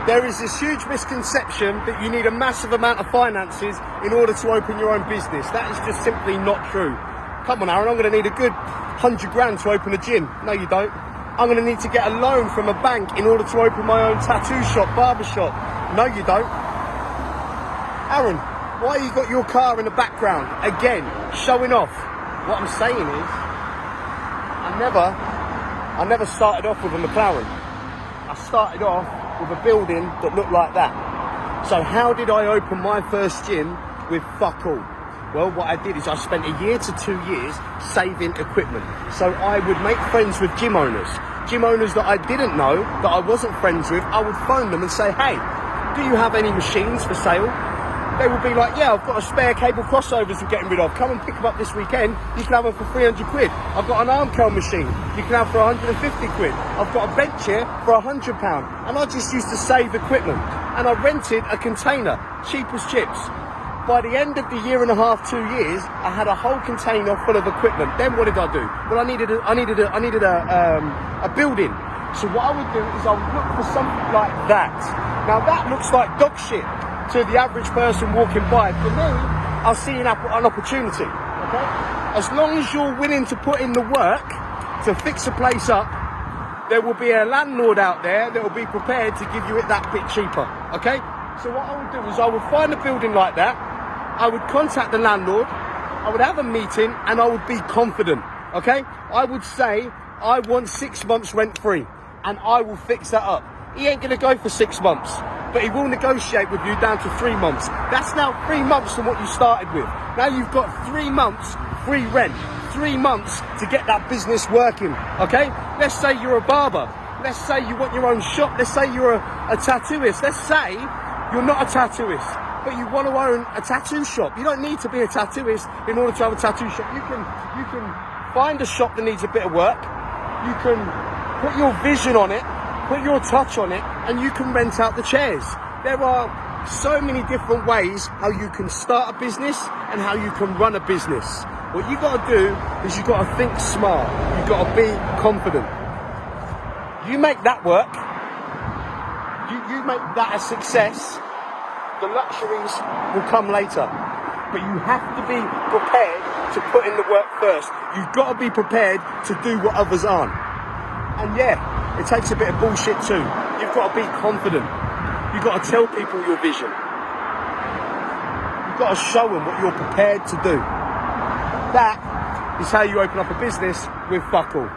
There is this huge misconception that you need a massive amount of finances in order to open your own business. That is just simply not true. Come on, Aaron, I'm going to need a good 100 grand to open a gym. No, you don't. I'm going to need to get a loan from a bank in order to open my own tattoo shop, barber shop. No, you don't. Aaron, why you got your car in the background? Again, showing off. What I'm saying is, I never started off with a McLaren. I started off with a building that looked like that. So how did I open my first gym with fuck all? Well, what I did is I spent a year to 2 years saving equipment. So I would make friends with gym owners that I didn't know, that I wasn't friends with. I would phone them and say, hey, do you have any machines for sale? They would be like, yeah, I've got a spare cable crossovers we're getting rid of. Come and pick them up this weekend. You can have them for 300 quid. I've got an arm curl machine you can have for 150 quid. I've got a bench here for £100. And I just used to save equipment. And I rented a container, cheap as chips. By the end of the year and a half, 2 years, I had a whole container full of equipment. Then what did I do? Well, I needed a building. So what I would do is I would look for something like that. Now that looks like dog shit to the average person walking by. For me, I'll see an opportunity. Okay? As long as you're willing to put in the work to fix a place up, there will be a landlord out there that will be prepared to give you it that bit cheaper. Okay? So what I would do is I would find a building like that. I would contact the landlord, I would have a meeting, and I would be confident, okay? I would say, I want 6 months rent free, and I will fix that up. He ain't gonna go for 6 months, but he will negotiate with you down to 3 months. That's now 3 months from what you started with. Now you've got 3 months free rent, 3 months to get that business working, okay? Let's say you're a barber. Let's say you want your own shop. Let's say you're a tattooist. Let's say you're not a tattooist, but you want to own a tattoo shop. You don't need to be a tattooist in order to have a tattoo shop. You can find a shop that needs a bit of work. You can put your vision on it, put your touch on it, and you can rent out the chairs. There are so many different ways how you can start a business and how you can run a business. What you got to do is you got to think smart. You got to be confident. You make that work. You make that a success, the luxuries will come later. But you have to be prepared to put in the work first. You've got to be prepared to do what others aren't. And yeah, it takes a bit of bullshit too. You've got to be confident. You've got to tell people your vision. You've got to show them what you're prepared to do. That is how you open up a business with fuck all.